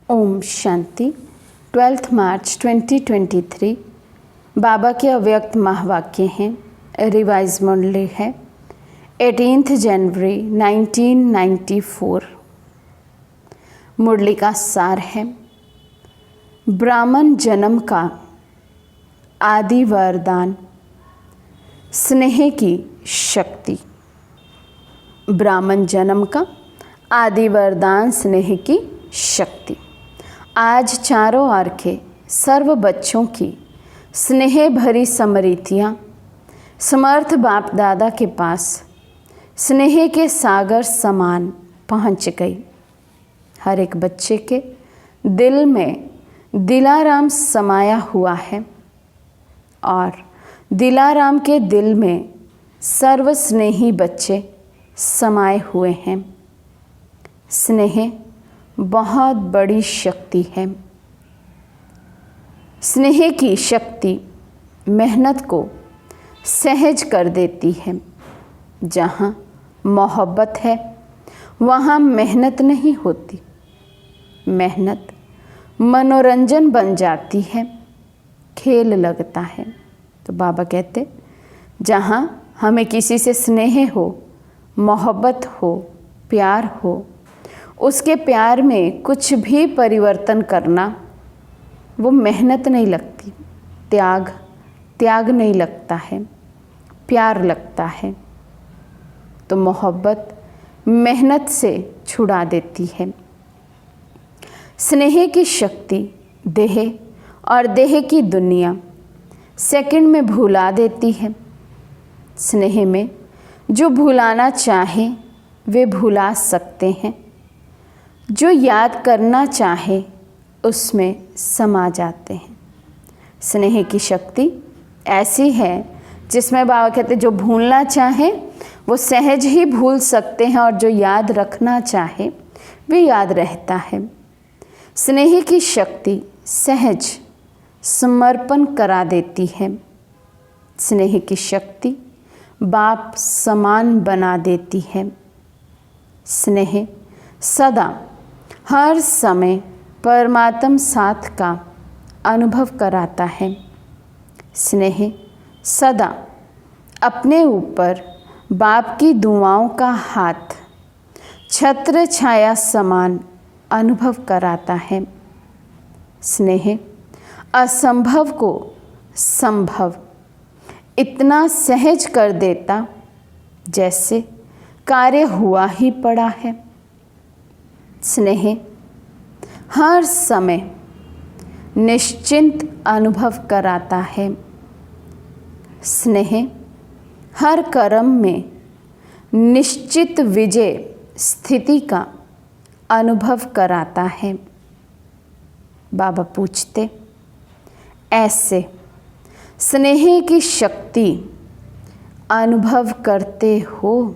ओम शांति। 12 मार्च 2023 बाबा के अव्यक्त महावाक्य हैं। रिवाइज मुरली है 18 जनवरी 1994। मुरली का सार है, ब्राह्मण जन्म का आदि वरदान स्नेह की शक्ति। ब्राह्मण जन्म का आदि वरदान स्नेह की शक्ति। आज चारों ओर के सर्व बच्चों की स्नेह भरी स्मृतियाँ समर्थ बाप दादा के पास स्नेह के सागर समान पहुँच गई। हर एक बच्चे के दिल में दिलाराम समाया हुआ है और दिलाराम के दिल में सर्व स्नेही बच्चे समाये हुए हैं। स्नेह बहुत बड़ी शक्ति है। स्नेह की शक्ति मेहनत को सहज कर देती है। जहाँ मोहब्बत है वहाँ मेहनत नहीं होती। मेहनत मनोरंजन बन जाती है, खेल लगता है। तो बाबा कहते जहाँ हमें किसी से स्नेह हो, मोहब्बत हो, प्यार हो, उसके प्यार में कुछ भी परिवर्तन करना वो मेहनत नहीं लगती, त्याग नहीं लगता है, प्यार लगता है। तो मोहब्बत मेहनत से छुड़ा देती है। स्नेह की शक्ति देह और देह की दुनिया सेकंड में भुला देती है। स्नेह में जो भुलाना चाहे वे भुला सकते हैं, जो याद करना चाहे उसमें समा जाते हैं। स्नेह की शक्ति ऐसी है जिसमें बाबा कहते जो भूलना चाहे वो सहज ही भूल सकते हैं और जो याद रखना चाहे वे याद रहता है। स्नेह की शक्ति सहज समर्पण करा देती है। स्नेह की शक्ति बाप समान बना देती है। स्नेह सदा हर समय परमात्म साथ का अनुभव कराता है। स्नेह सदा अपने ऊपर बाप की दुआओं का हाथ छत्र छाया समान अनुभव कराता है। स्नेह असंभव को संभव इतना सहज कर देता जैसे कार्य हुआ ही पड़ा है। स्नेह हर समय निश्चिंत अनुभव कराता है। स्नेह हर कर्म में निश्चित विजय स्थिति का अनुभव कराता है। बाबा पूछते ऐसे स्नेह की शक्ति अनुभव करते हो?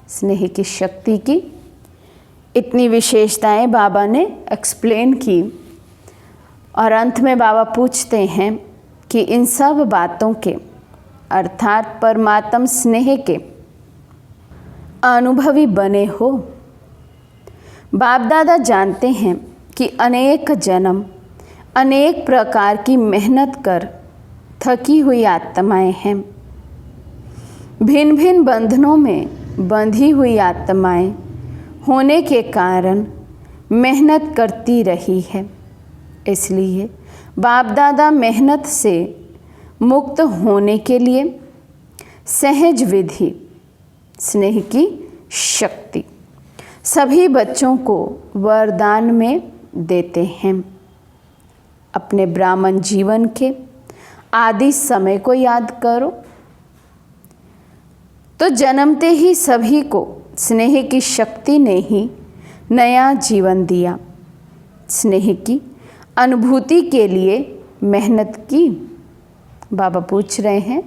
स्नेह की शक्ति की इतनी विशेषताएं बाबा ने एक्सप्लेन की और अंत में बाबा पूछते हैं कि इन सब बातों के अर्थात परमात्म स्नेह के अनुभवी बने हो? बाप दादा जानते हैं कि अनेक जन्म अनेक प्रकार की मेहनत कर थकी हुई आत्माएं हैं। भिन्न भिन्न बंधनों में बंधी हुई आत्माएं होने के कारण मेहनत करती रही है। इसलिए बाप दादा मेहनत से मुक्त होने के लिए सहज विधि स्नेह की शक्ति सभी बच्चों को वरदान में देते हैं। अपने ब्राह्मण जीवन के आदि समय को याद करो तो जन्मते ही सभी को स्नेह की शक्ति ने ही नया जीवन दिया। स्नेह की अनुभूति के लिए मेहनत की। बाबा पूछ रहे हैं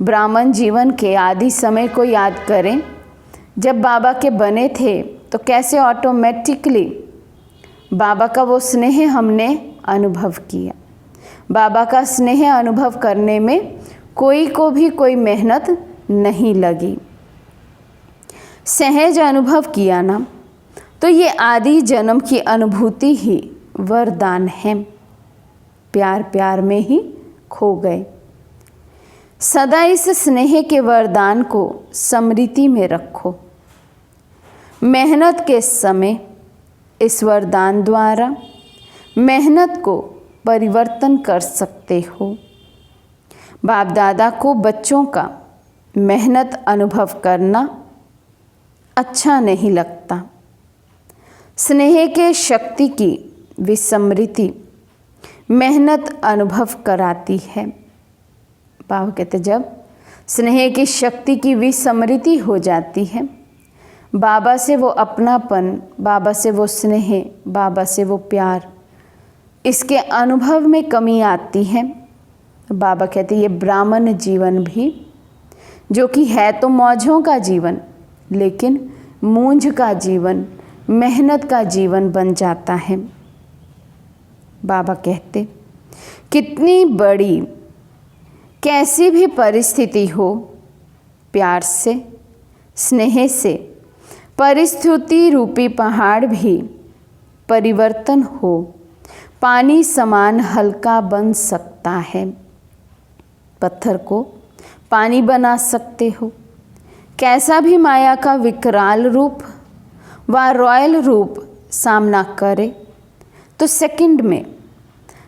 ब्राह्मण जीवन के आदि समय को याद करें। जब बाबा के बने थे तो कैसे ऑटोमेटिकली बाबा का वो स्नेह हमने अनुभव किया। बाबा का स्नेह अनुभव करने में कोई को भी कोई मेहनत नहीं लगी। सहज अनुभव किया ना तो ये आदि जन्म की अनुभूति ही वरदान है। प्यार प्यार में ही खो गए। सदा इस स्नेह के वरदान को स्मृति में रखो। मेहनत के समय इस वरदान द्वारा मेहनत को परिवर्तन कर सकते हो। बाप दादा को बच्चों का मेहनत अनुभव करना अच्छा नहीं लगता। स्नेह के शक्ति की विस्मृति मेहनत अनुभव कराती है। बाबा कहते जब स्नेह की शक्ति की विस्मृति हो जाती है, बाबा से वो अपनापन, बाबा से वो स्नेह, बाबा से वो प्यार, इसके अनुभव में कमी आती है। बाबा कहते ये ब्राह्मण जीवन भी, जो कि है तो मौजों का जीवन, लेकिन मूंझ का जीवन, मेहनत का जीवन बन जाता है। बाबा कहते कितनी बड़ी कैसी भी परिस्थिति हो, प्यार से, स्नेह से परिस्थिति रूपी पहाड़ भी परिवर्तन हो, पानी समान हल्का बन सकता है। पत्थर को पानी बना सकते हो। कैसा भी माया का विकराल रूप व रॉयल रूप सामना करे तो सेकंड में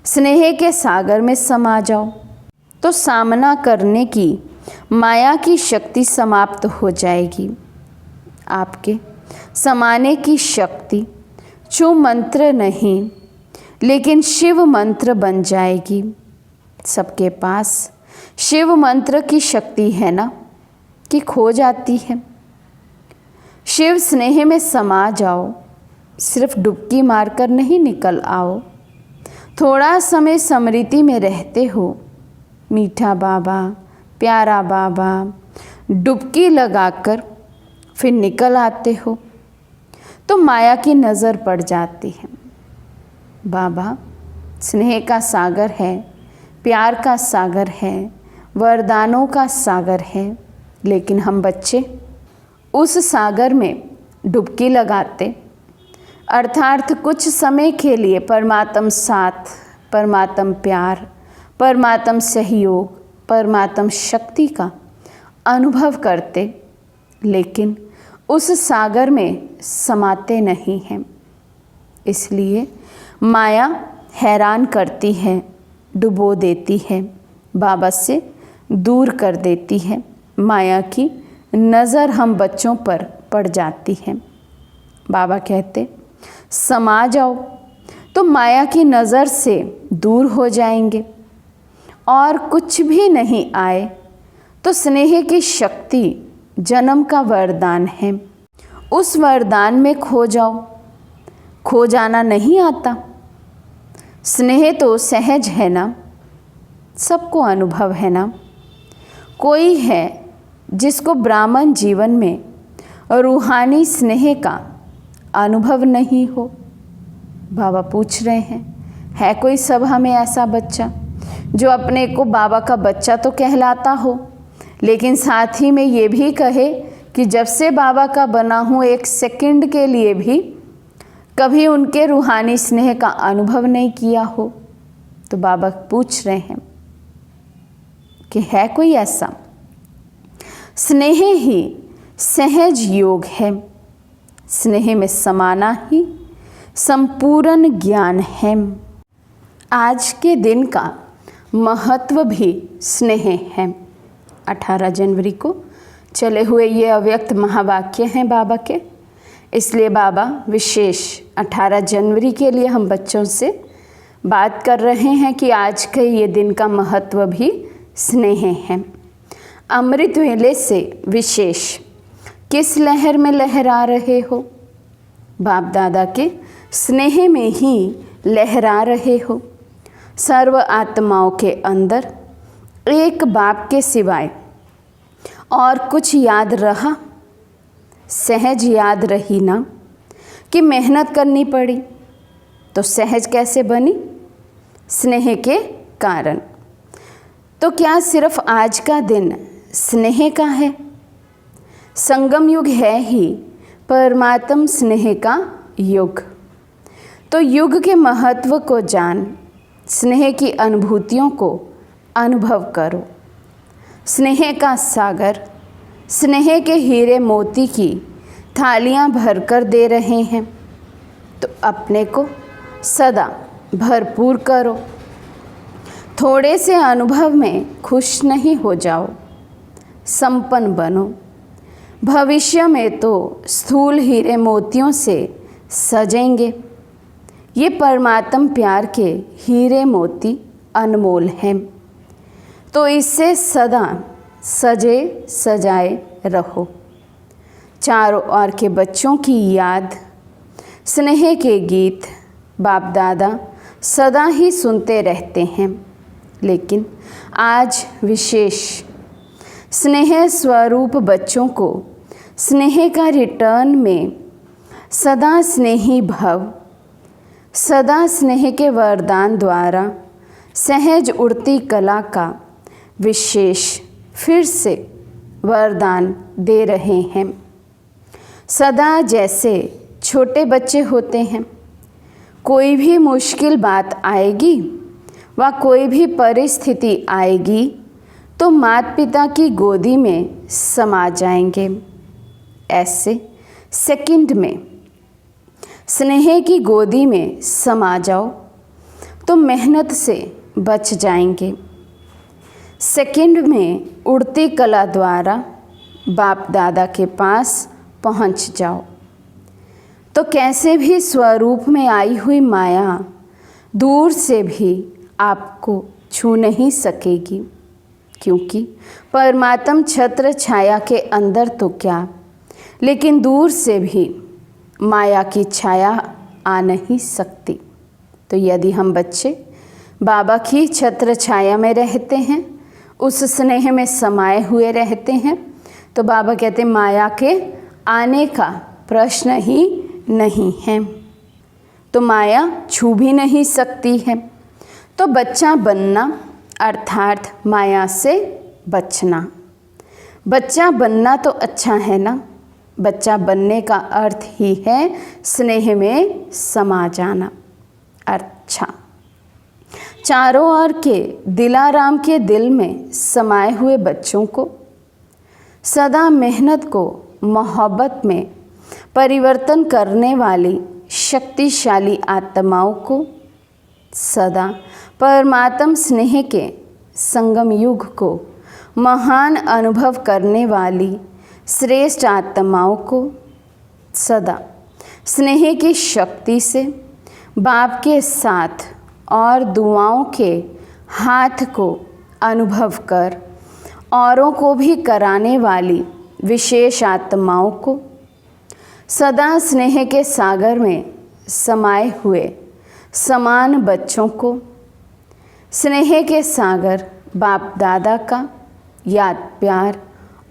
स्नेह के सागर में समा जाओ, तो सामना करने की माया की शक्ति समाप्त हो जाएगी। आपके समाने की शक्ति जो मंत्र नहीं, लेकिन शिव मंत्र बन जाएगी। सबके पास शिव मंत्र की शक्ति है ना, कि खो जाती है। शिव स्नेह में समा जाओ, सिर्फ डुबकी मारकर नहीं निकल आओ। थोड़ा समय स्मृति में रहते हो, मीठा बाबा, प्यारा बाबा, डुबकी लगाकर फिर निकल आते हो तो माया की नज़र पड़ जाती है। बाबा स्नेह का सागर है, प्यार का सागर है, वरदानों का सागर है, लेकिन हम बच्चे उस सागर में डुबकी लगाते, अर्थात कुछ समय के लिए परमात्म साथ, परमात्म प्यार, परमात्म सहयोग, परमात्म शक्ति का अनुभव करते, लेकिन उस सागर में समाते नहीं हैं। इसलिए माया हैरान करती है, डुबो देती है, बाबा से दूर कर देती है। माया की नज़र हम बच्चों पर पड़ जाती है। बाबा कहते समा जाओ तो माया की नज़र से दूर हो जाएंगे, और कुछ भी नहीं आए तो स्नेह की शक्ति जन्म का वरदान है, उस वरदान में खो जाओ। खो जाना नहीं आता। स्नेह तो सहज है ना, सबको अनुभव है ना। कोई है जिसको ब्राह्मण जीवन में रूहानी स्नेह का अनुभव नहीं हो? बाबा पूछ रहे हैं, है कोई सभा में ऐसा बच्चा जो अपने को बाबा का बच्चा तो कहलाता हो, लेकिन साथ ही में ये भी कहे कि जब से बाबा का बना हूँ एक सेकंड के लिए भी कभी उनके रूहानी स्नेह का अनुभव नहीं किया हो? तो बाबा पूछ रहे हैं कि है कोई ऐसा? स्नेह ही सहज योग है। स्नेह में समाना ही संपूर्ण ज्ञान है। आज के दिन का महत्व भी स्नेह है। 18 जनवरी को चले हुए ये अव्यक्त महावाक्य हैं बाबा के, इसलिए बाबा विशेष 18 जनवरी के लिए हम बच्चों से बात कर रहे हैं कि आज के ये दिन का महत्व भी स्नेह है। अमृत वेले से विशेष किस लहर में लहरा रहे हो? बाप दादा के स्नेह में ही लहरा रहे हो। सर्व आत्माओं के अंदर एक बाप के सिवाय और कुछ याद रहा? सहज याद रही ना कि मेहनत करनी पड़ी, तो सहज कैसे बनी? स्नेह के कारण। तो क्या सिर्फ आज का दिन स्नेह का है? संगम युग है ही परमात्म स्नेह का युग। तो युग के महत्व को जान, स्नेह की अनुभूतियों को अनुभव करो। स्नेह का सागर, स्नेह के हीरे मोती की थालियां भरकर दे रहे हैं, तो अपने को सदा भरपूर करो। थोड़े से अनुभव में खुश नहीं हो जाओ, संपन्न बनो। भविष्य में तो स्थूल हीरे मोतियों से सजेंगे। ये परमात्म प्यार के हीरे मोती अनमोल हैं, तो इससे सदा सजे सजाए रहो। चारों ओर के बच्चों की याद, स्नेह के गीत बाप दादा सदा ही सुनते रहते हैं, लेकिन आज विशेष स्नेह स्वरूप बच्चों को स्नेह का रिटर्न में सदा स्नेही भव, सदा स्नेह के वरदान द्वारा सहज उड़ती कला का विशेष फिर से वरदान दे रहे हैं। सदा जैसे छोटे बच्चे होते हैं, कोई भी मुश्किल बात आएगी व कोई भी परिस्थिति आएगी तो माता पिता की गोदी में समा जाएंगे। ऐसे सेकंड में स्नेह की गोदी में समा जाओ तो मेहनत से बच जाएंगे। सेकंड में उड़ती कला द्वारा बाप दादा के पास पहुंच जाओ तो कैसे भी स्वरूप में आई हुई माया दूर से भी आपको छू नहीं सकेगी, क्योंकि परमात्म छत्र छाया के अंदर तो क्या, लेकिन दूर से भी माया की छाया आ नहीं सकती। तो यदि हम बच्चे बाबा की छत्र छाया में रहते हैं, उस स्नेह में समाये हुए रहते हैं, तो बाबा कहते माया के आने का प्रश्न ही नहीं है, तो माया छू भी नहीं सकती है। तो बच्चा बनना अर्थात माया से बचना। बच्चा बनना तो अच्छा है ना, बच्चा बनने का अर्थ ही है स्नेह में समा जाना। अच्छा, चारों ओर के दिलाराम के दिल में समाये हुए बच्चों को, सदा मेहनत को मोहब्बत में परिवर्तन करने वाली शक्तिशाली आत्माओं को, सदा परमात्म स्नेह के संगम युग को महान अनुभव करने वाली श्रेष्ठ आत्माओं को, सदा स्नेह की शक्ति से बाप के साथ और दुआओं के हाथ को अनुभव कर औरों को भी कराने वाली विशेष आत्माओं को, सदा स्नेह के सागर में समाये हुए समान बच्चों को, स्नेह के सागर बाप दादा का याद प्यार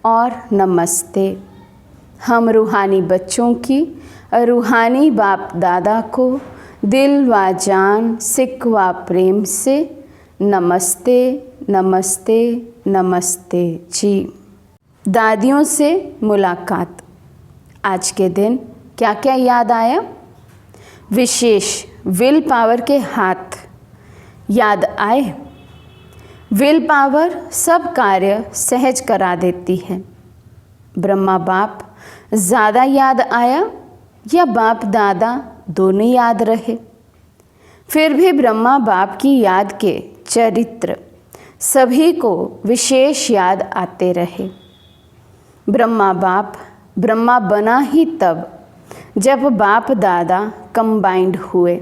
और नमस्ते। हम रूहानी बच्चों की रूहानी बाप दादा को दिल व जान सिक व प्रेम से नमस्ते नमस्ते नमस्ते जी। दादियों से मुलाकात। आज के दिन क्या क्या याद आया? विशेष विल पावर के हाथ याद आए। विल पावर सब कार्य सहज करा देती है। ब्रह्मा बाप ज़्यादा याद आया या बाप दादा दोनों याद रहे? फिर भी ब्रह्मा बाप की याद के चरित्र सभी को विशेष याद आते रहे। ब्रह्मा बाप ब्रह्मा बना ही तब जब बाप दादा कंबाइंड हुए।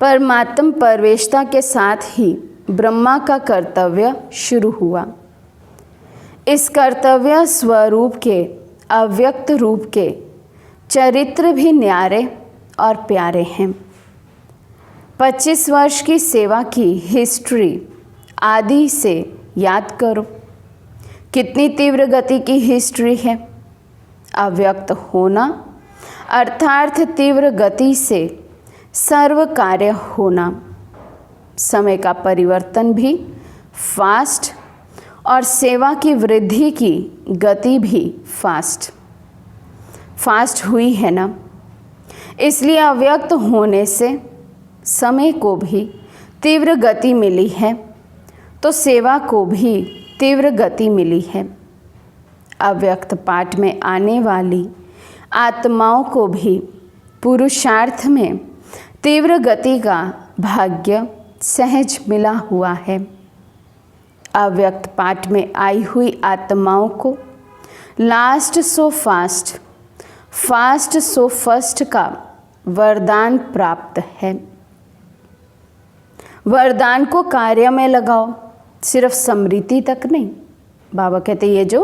परमात्म परवेशता के साथ ही ब्रह्मा का कर्तव्य शुरू हुआ। इस कर्तव्य स्वरूप के अव्यक्त रूप के चरित्र भी न्यारे और प्यारे हैं। 25 वर्ष की सेवा की हिस्ट्री आदि से याद करो, कितनी तीव्र गति की हिस्ट्री है। अव्यक्त होना अर्थात तीव्र गति से सर्व कार्य होना, समय का परिवर्तन भी फास्ट और सेवा की वृद्धि की गति भी फास्ट हुई है ना। इसलिए अव्यक्त होने से समय को भी तीव्र गति मिली है, तो सेवा को भी तीव्र गति मिली है। अव्यक्त पाठ में आने वाली आत्माओं को भी पुरुषार्थ में तीव्र गति का भाग्य सहज मिला हुआ है। अव्यक्त पाठ में आई हुई आत्माओं को last so fast, fast so first का वरदान प्राप्त है। वरदान को कार्य में लगाओ, सिर्फ स्मृति तक नहीं। बाबा कहते ये जो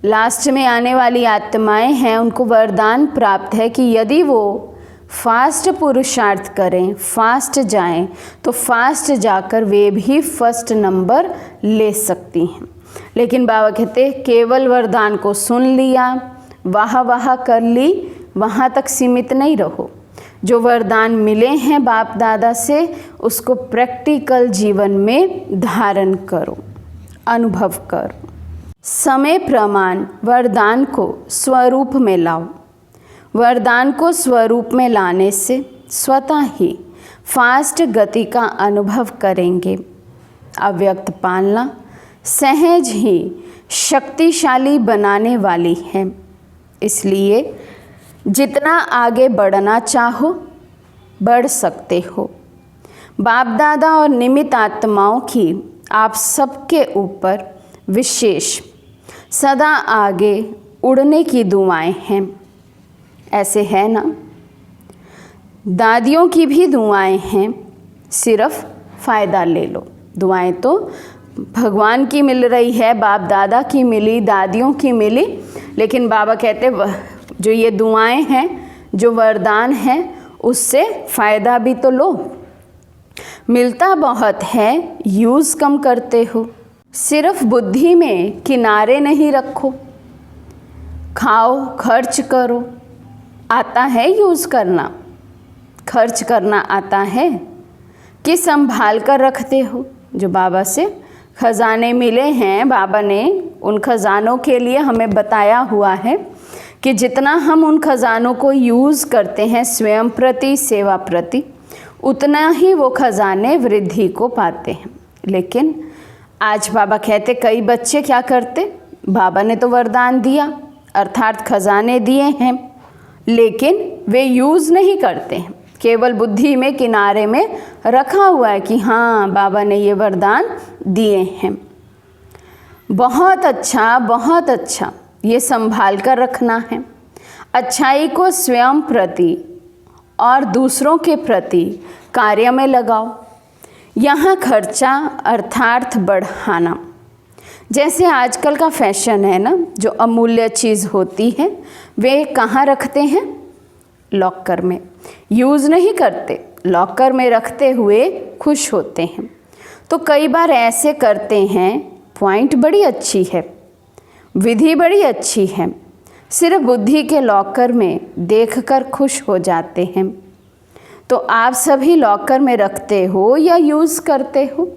लास्ट में आने वाली आत्माएं हैं उनको वरदान प्राप्त है कि यदि वो फास्ट पुरुषार्थ करें, फास्ट जाएं, तो फास्ट जाकर वे भी फर्स्ट नंबर ले सकती हैं। लेकिन बाबा कहते केवल वरदान को सुन लिया, वाह वाह कर ली, वहाँ तक सीमित नहीं रहो। जो वरदान मिले हैं बाप दादा से उसको प्रैक्टिकल जीवन में धारण करो, अनुभव करो। समय प्रमाण वरदान को स्वरूप में लाओ। वरदान को स्वरूप में लाने से स्वतः ही फास्ट गति का अनुभव करेंगे। अव्यक्त पालना सहज ही शक्तिशाली बनाने वाली है। इसलिए जितना आगे बढ़ना चाहो बढ़ सकते हो। बाप दादा और निमित्त आत्माओं की आप सबके ऊपर विशेष सदा आगे उड़ने की दुआएं हैं। ऐसे है ना, दादियों की भी दुआएं हैं, सिर्फ फ़ायदा ले लो। दुआएं तो भगवान की मिल रही है, बाप दादा की मिली, दादियों की मिली, लेकिन बाबा कहते जो ये दुआएं हैं, जो वरदान हैं, उससे फ़ायदा भी तो लो। मिलता बहुत है, यूज़ कम करते हो। सिर्फ बुद्धि में किनारे नहीं रखो, खाओ, खर्च करो। आता है यूज़ करना, खर्च करना आता है कि संभाल कर रखते हो। जो बाबा से खजाने मिले हैं, बाबा ने उन खजानों के लिए हमें बताया हुआ है कि जितना हम उन खजानों को यूज़ करते हैं स्वयं प्रति, सेवा प्रति, उतना ही वो खजाने वृद्धि को पाते हैं। लेकिन आज बाबा कहते कई बच्चे क्या करते, बाबा ने तो वरदान दिया अर्थात खजाने दिए हैं, लेकिन वे यूज़ नहीं करते हैं। केवल बुद्धि में किनारे में रखा हुआ है कि हाँ बाबा ने ये वरदान दिए हैं। बहुत अच्छा, बहुत अच्छा, ये संभाल कर रखना है। अच्छाई को स्वयं प्रति और दूसरों के प्रति कार्य में लगाओ। यहाँ खर्चा अर्थात बढ़ाना, जैसे आजकल का फैशन है ना, जो अमूल्य चीज़ होती है वे कहाँ रखते हैं, लॉकर में। यूज़ नहीं करते, लॉकर में रखते हुए खुश होते हैं। तो कई बार ऐसे करते हैं, पॉइंट बड़ी अच्छी है, विधि बड़ी अच्छी है, सिर्फ बुद्धि के लॉकर में देखकर खुश हो जाते हैं। तो आप सभी लॉकर में रखते हो या यूज़ करते हो?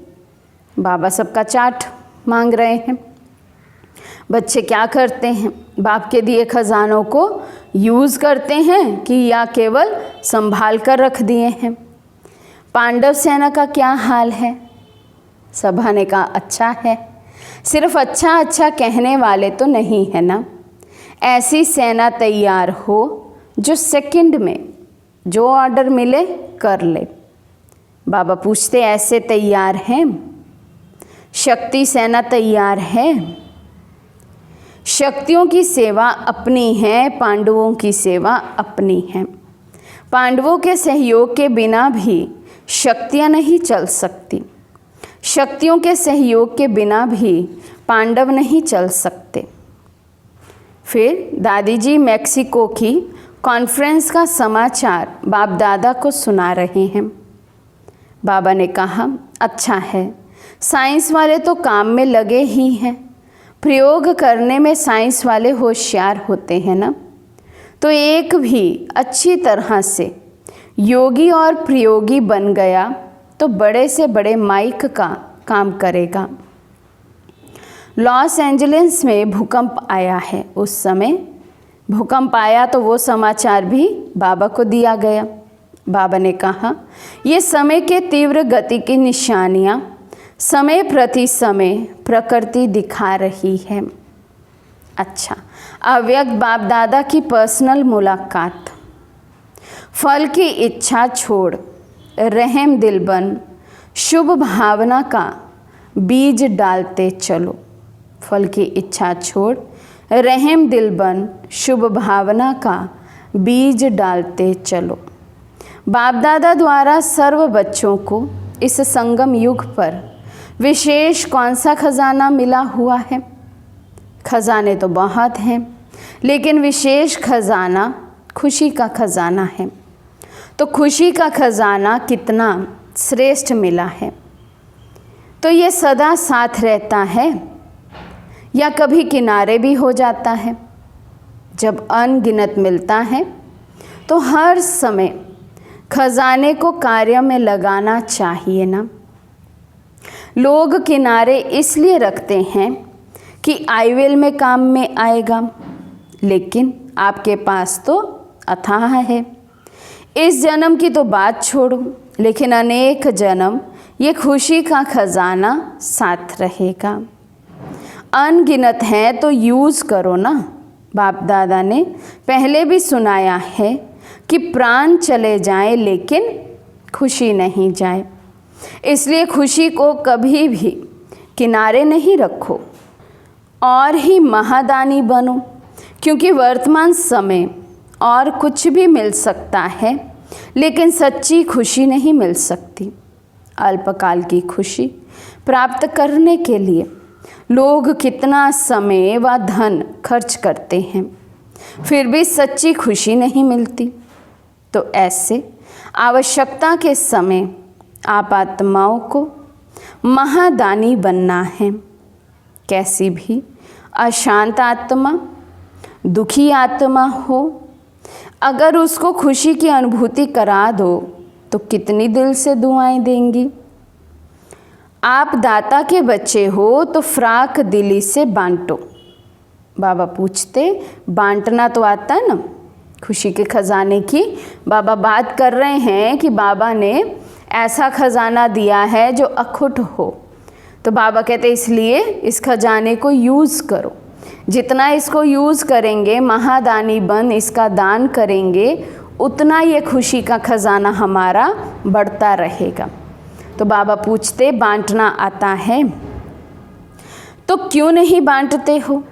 बाबा सबका चार्ट मांग रहे हैं। बच्चे क्या करते हैं, बाप के दिए खजानों को यूज़ करते हैं कि या केवल संभाल कर रख दिए हैं? पांडव सेना का क्या हाल है? सभा ने कहा अच्छा है। सिर्फ अच्छा अच्छा कहने वाले तो नहीं है ना। ऐसी सेना तैयार हो जो सेकंड में जो ऑर्डर मिले कर ले। बाबा पूछते ऐसे तैयार हैं? शक्ति सेना तैयार है? शक्तियों की सेवा अपनी है, पांडवों की सेवा अपनी है। पांडवों के सहयोग के बिना भी शक्तियाँ नहीं चल सकती, शक्तियों के सहयोग के बिना भी पांडव नहीं चल सकते। फिर दादी जी मैक्सिको की कॉन्फ्रेंस का समाचार बाप दादा को सुना रहे हैं। बाबा ने कहा अच्छा है, साइंस वाले तो काम में लगे ही हैं, प्रयोग करने में साइंस वाले होशियार होते हैं ना। तो एक भी अच्छी तरह से योगी और प्रयोगी बन गया तो बड़े से बड़े माइक का काम करेगा। लॉस एंजलिस में भूकंप आया है, उस समय भूकंप आया तो वो समाचार भी बाबा को दिया गया। बाबा ने कहा, ये समय के तीव्र गति की निशानियाँ समय प्रति समय प्रकृति दिखा रही है। अच्छा, अव्यक्त बाप दादा की पर्सनल मुलाकात। फल की इच्छा छोड़ रहम दिल बन शुभ भावना का बीज डालते चलो। फल की इच्छा छोड़ रहम दिल बन शुभ भावना का बीज डालते चलो। बाप दादा द्वारा सर्व बच्चों को इस संगम युग पर विशेष कौन सा खजाना मिला हुआ है? खजाने तो बहुत हैं, लेकिन विशेष खजाना खुशी का खजाना है। तो खुशी का खजाना कितना श्रेष्ठ मिला है। तो ये सदा साथ रहता है या कभी किनारे भी हो जाता है? जब अनगिनत मिलता है तो हर समय खजाने को कार्य में लगाना चाहिए ना। लोग किनारे इसलिए रखते हैं कि आईवेल में काम में आएगा, लेकिन आपके पास तो अथाह है। इस जन्म की तो बात छोड़ो, लेकिन अनेक जन्म ये खुशी का खजाना साथ रहेगा। अनगिनत है तो यूज़ करो ना। बाप दादा ने पहले भी सुनाया है कि प्राण चले जाए लेकिन खुशी नहीं जाए। इसलिए खुशी को कभी भी किनारे नहीं रखो और ही महादानी बनो, क्योंकि वर्तमान समय और कुछ भी मिल सकता है, लेकिन सच्ची खुशी नहीं मिल सकती। अल्पकाल की खुशी प्राप्त करने के लिए लोग कितना समय व धन खर्च करते हैं, फिर भी सच्ची खुशी नहीं मिलती। तो ऐसे आवश्यकता के समय आप आत्माओं को महादानी बनना है। कैसी भी अशांत आत्मा, दुखी आत्मा हो, अगर उसको खुशी की अनुभूति करा दो तो कितनी दिल से दुआएं देंगी। आप दाता के बच्चे हो तो फ्राक दिली से बांटो। बाबा पूछते, बांटना तो आता है ना? खुशी के खजाने की बाबा बात कर रहे हैं कि बाबा ने ऐसा खजाना दिया है जो अखुट हो। तो बाबा कहते इसलिए इस खजाने को यूज़ करो। जितना इसको यूज़ करेंगे, महादानी बन इसका दान करेंगे, उतना ये खुशी का खजाना हमारा बढ़ता रहेगा। तो बाबा पूछते, बांटना आता है तो क्यों नहीं बांटते हो?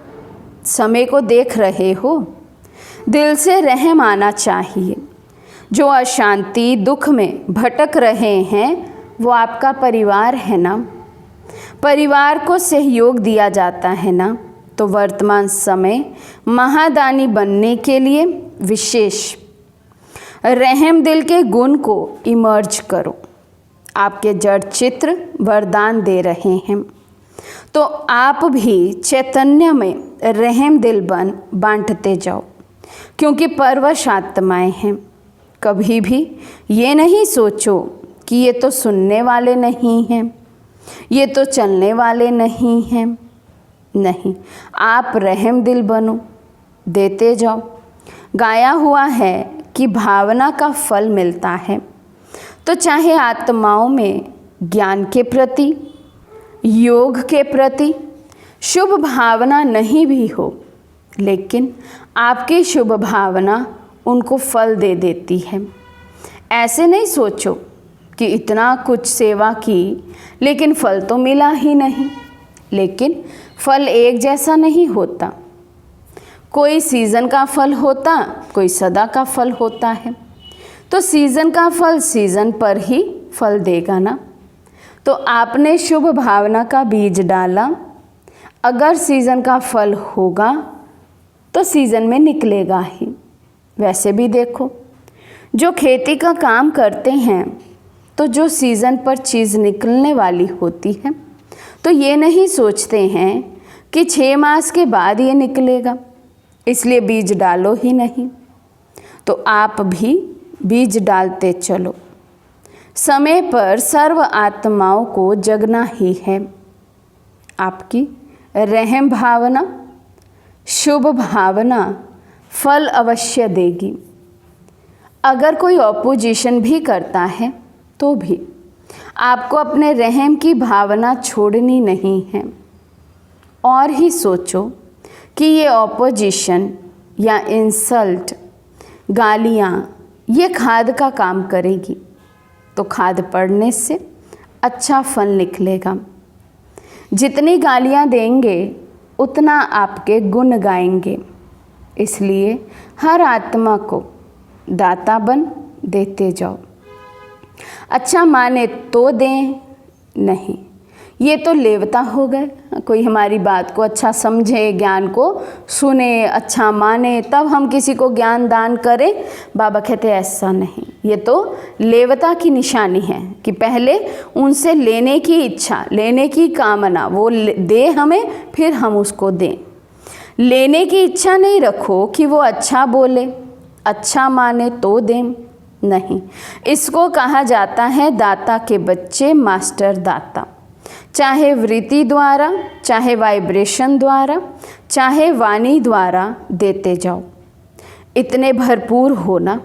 समय को देख रहे हो, दिल से रहम आना चाहिए। जो अशांति दुख में भटक रहे हैं वो आपका परिवार है ना। परिवार को सहयोग दिया जाता है ना। तो वर्तमान समय महादानी बनने के लिए विशेष रहम दिल के गुण को इमर्ज करो। आपके जड़ चित्र वरदान दे रहे हैं, तो आप भी चैतन्य में रहम दिल बन बांटते जाओ, क्योंकि परवश आत्माएं हैं। कभी भी ये नहीं सोचो कि ये तो सुनने वाले नहीं हैं, ये तो चलने वाले नहीं हैं। नहीं, आप रहम दिल बनो, देते जाओ। गाया हुआ है कि भावना का फल मिलता है। तो चाहे आत्माओं में ज्ञान के प्रति, योग के प्रति शुभ भावना नहीं भी हो, लेकिन आपकी शुभ भावना उनको फल दे देती है। ऐसे नहीं सोचो कि इतना कुछ सेवा की लेकिन फल तो मिला ही नहीं। लेकिन फल एक जैसा नहीं होता। कोई सीज़न का फल होता, कोई सदा का फल होता है। तो सीज़न का फल सीज़न पर ही फल देगा ना। तो आपने शुभ भावना का बीज डाला, अगर सीज़न का फल होगा तो सीज़न में निकलेगा ही। वैसे भी देखो, जो खेती का काम करते हैं तो जो सीज़न पर चीज़ निकलने वाली होती है, तो ये नहीं सोचते हैं कि 6 मास के बाद ये निकलेगा, इसलिए बीज डालो ही नहीं। तो आप भी बीज डालते चलो। समय पर सर्व आत्माओं को जगना ही है। आपकी रहम भावना, शुभ भावना फल अवश्य देगी। अगर कोई ऑपोजिशन भी करता है तो भी आपको अपने रहम की भावना छोड़नी नहीं है और ही सोचो कि ये ऑपोजिशन या इंसल्ट, गालियाँ, ये खाद का काम करेगी तो खाद पड़ने से अच्छा फल निकलेगा। जितनी गालियाँ देंगे उतना आपके गुण गाएंगे। इसलिए हर आत्मा को दाता बन देते जाओ। अच्छा माने तो दें, नहीं ये तो लेवता हो गए। कोई हमारी बात को अच्छा समझे, ज्ञान को सुने, अच्छा माने, तब हम किसी को ज्ञान दान करें। बाबा कहते ऐसा नहीं, ये तो लेवता की निशानी है कि पहले उनसे लेने की इच्छा, लेने की कामना, वो दे हमें, फिर हम उसको दें। लेने की इच्छा नहीं रखो कि वो अच्छा बोले, अच्छा माने तो दें, नहीं। इसको कहा जाता है दाता के बच्चे मास्टर दाता। चाहे वृत्ति द्वारा, चाहे वाइब्रेशन द्वारा, चाहे वाणी द्वारा देते जाओ। इतने भरपूर होना।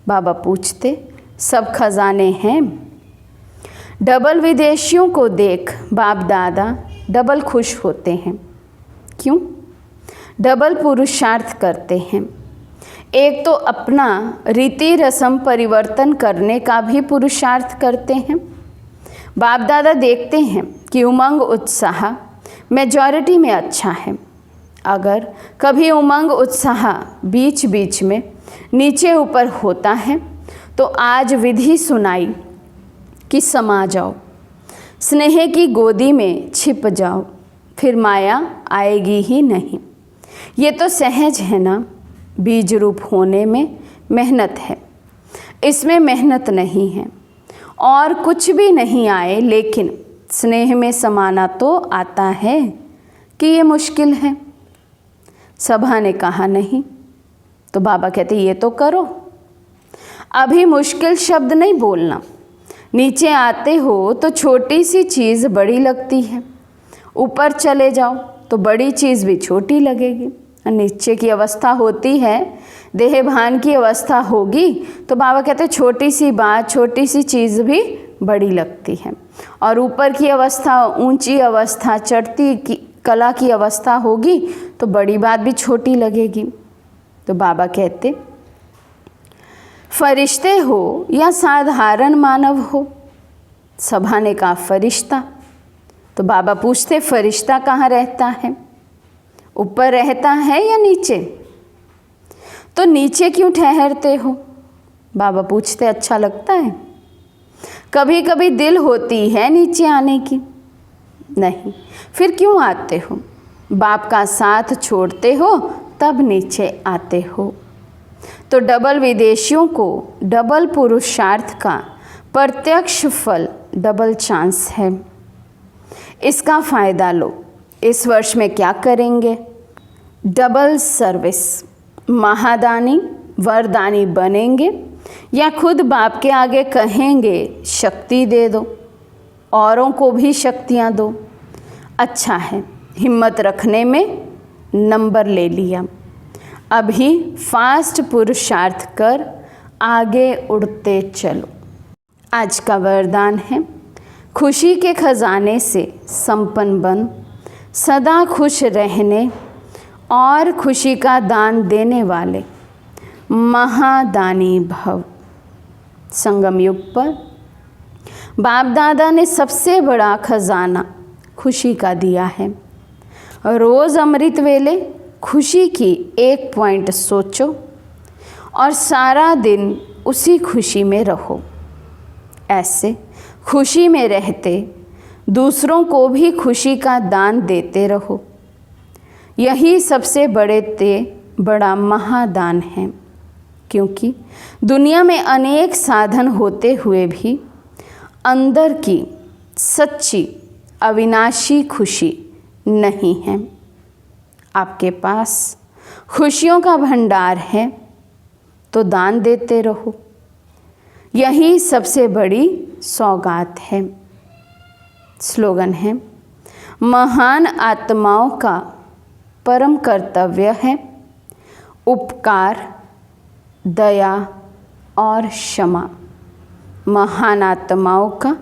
बाबा पूछते सब खजाने हैं। डबल विदेशियों को देख बाप दादा डबल खुश होते हैं। क्यों? डबल पुरुषार्थ करते हैं। एक तो अपना रीति रस्म परिवर्तन करने का भी पुरुषार्थ करते हैं। बाप दादा देखते हैं कि उमंग उत्साह मेजॉरिटी में अच्छा है। अगर कभी उमंग उत्साह बीच बीच में नीचे ऊपर होता है तो आज विधि सुनाई कि समा जाओ, स्नेह की गोदी में छिप जाओ, फिर माया आएगी ही नहीं। ये तो सहज है ना। बीज रूप होने में मेहनत है, इसमें मेहनत नहीं है और कुछ भी नहीं आए, लेकिन स्नेह में समाना तो आता है कि ये मुश्किल है। सभा ने कहा नहीं, तो बाबा कहते ये तो करो। अभी मुश्किल शब्द नहीं बोलना। नीचे आते हो तो छोटी सी चीज़ बड़ी लगती है, ऊपर चले जाओ तो बड़ी चीज़ भी छोटी लगेगी। नीचे की अवस्था होती है, देह भान की अवस्था होगी तो बाबा कहते छोटी सी बात, छोटी सी चीज़ भी बड़ी लगती है। और ऊपर की अवस्था, ऊंची अवस्था, चढ़ती की कला की अवस्था होगी तो बड़ी बात भी छोटी लगेगी। तो बाबा कहते फरिश्ते हो या साधारण मानव हो। सभा ने कहा फरिश्ता। तो बाबा पूछते फरिश्ता कहाँ रहता है? ऊपर रहता है या नीचे? तो नीचे क्यों ठहरते हो? बाबा पूछते अच्छा लगता है? कभी कभी दिल होती है नीचे आने की, नहीं, फिर क्यों आते हो? बाप का साथ छोड़ते हो तब नीचे आते हो। तो डबल विदेशियों को डबल पुरुषार्थ का प्रत्यक्ष फल डबल चांस है। इसका फ़ायदा लो। इस वर्ष में क्या करेंगे? डबल सर्विस, महादानी वरदानी बनेंगे या खुद बाप के आगे कहेंगे शक्ति दे दो, औरों को भी शक्तियाँ दो। अच्छा है, हिम्मत रखने में नंबर ले लिया। अभी फास्ट पुरुषार्थ कर आगे उड़ते चलो। आज का वरदान है खुशी के खजाने से संपन्न बन, सदा खुश रहने और खुशी का दान देने वाले महादानी भव। संगम युग पर बाप दादा ने सबसे बड़ा खजाना खुशी का दिया है। रोज़ अमृत वेले खुशी की एक पॉइंट सोचो और सारा दिन उसी खुशी में रहो। ऐसे खुशी में रहते दूसरों को भी खुशी का दान देते रहो। यही सबसे बड़ा महादान है, क्योंकि दुनिया में अनेक साधन होते हुए भी अंदर की सच्ची अविनाशी खुशी नहीं है। आपके पास खुशियों का भंडार है तो दान देते रहो। यही सबसे बड़ी सौगात है। स्लोगन है महान आत्माओं का परम कर्तव्य है उपकार, दया और क्षमा महान आत्माओं का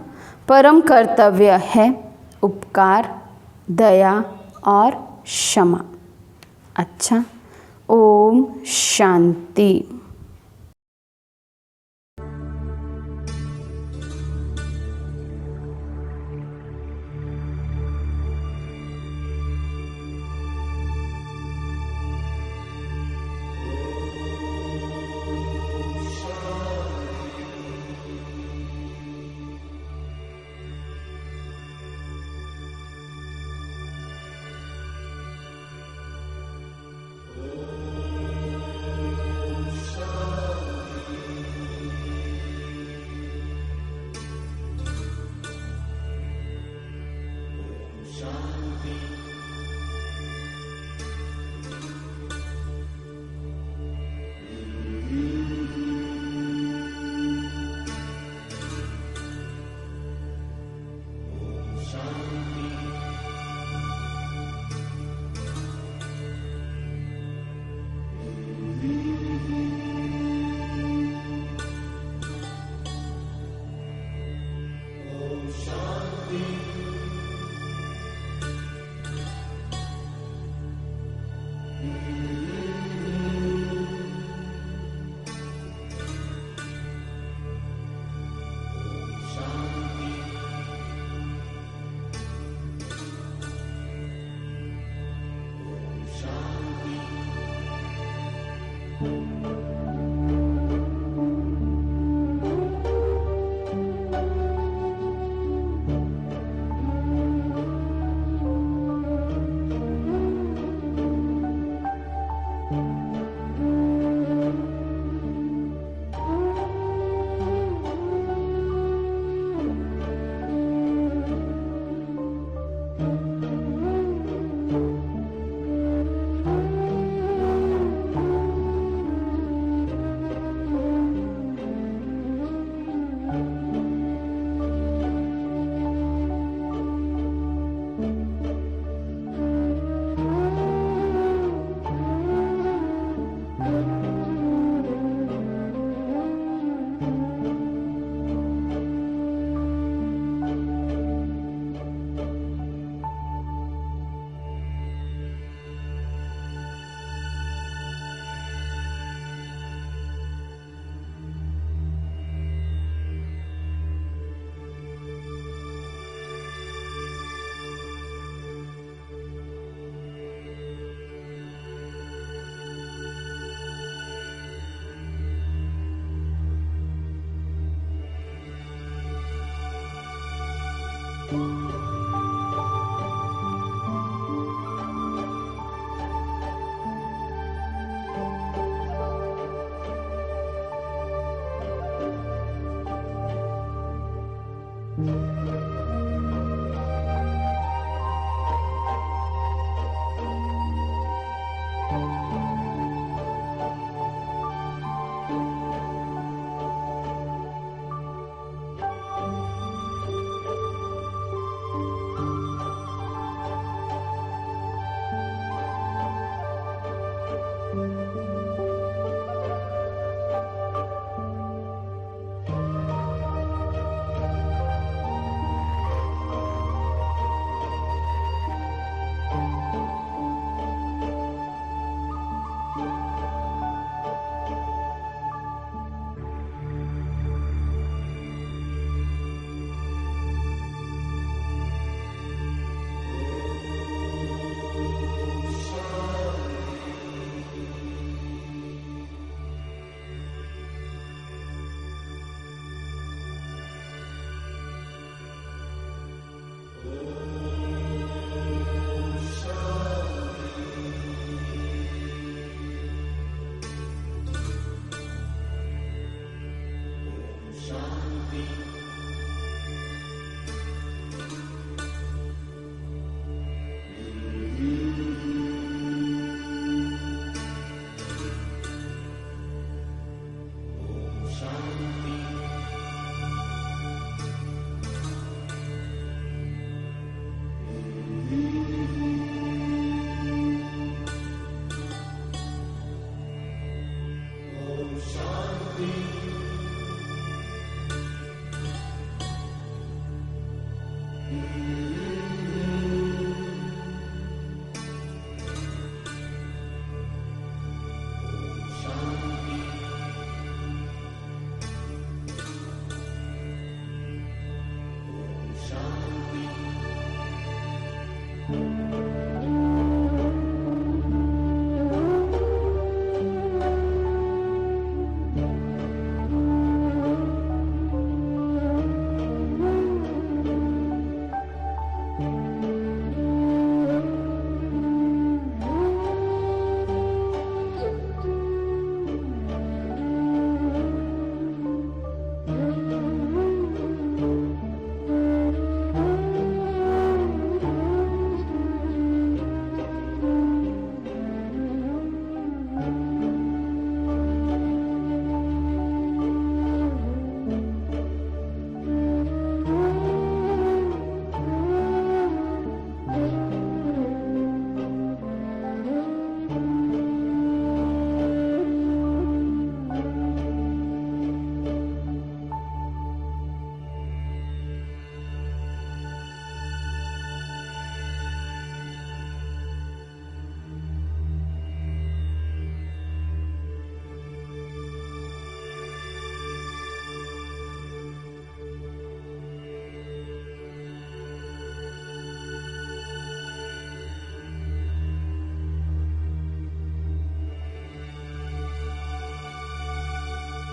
परम कर्तव्य है। उपकार, दया और क्षमा। अच्छा, ओम शांति।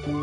Thank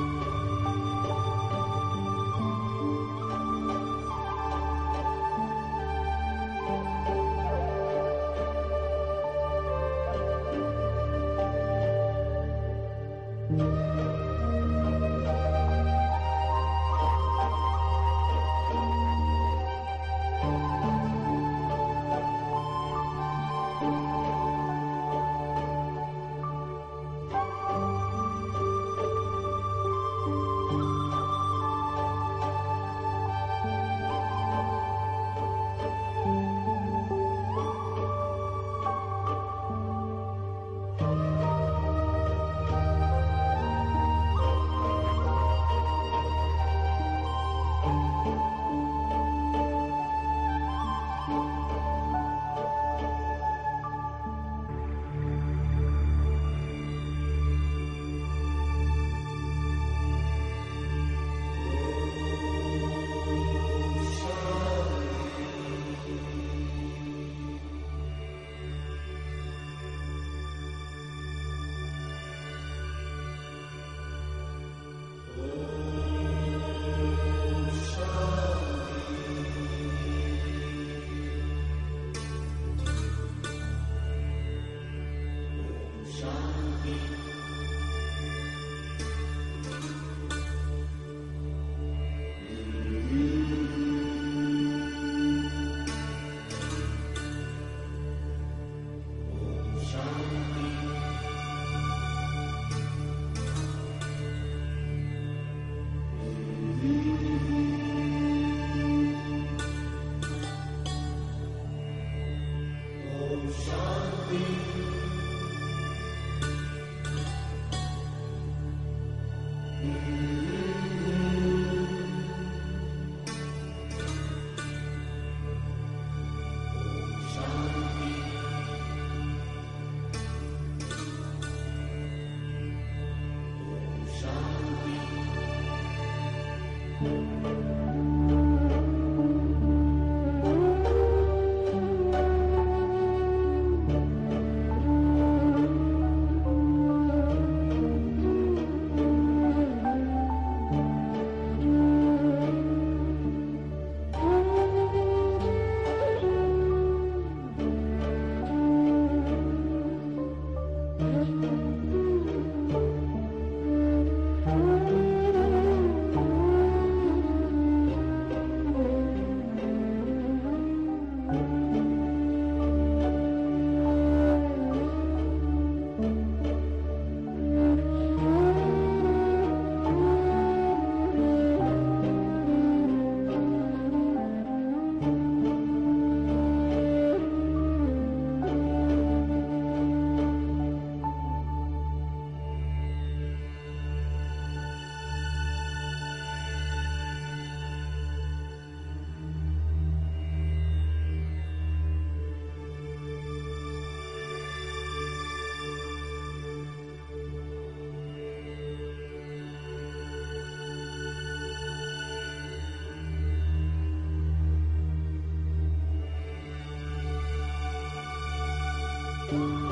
you.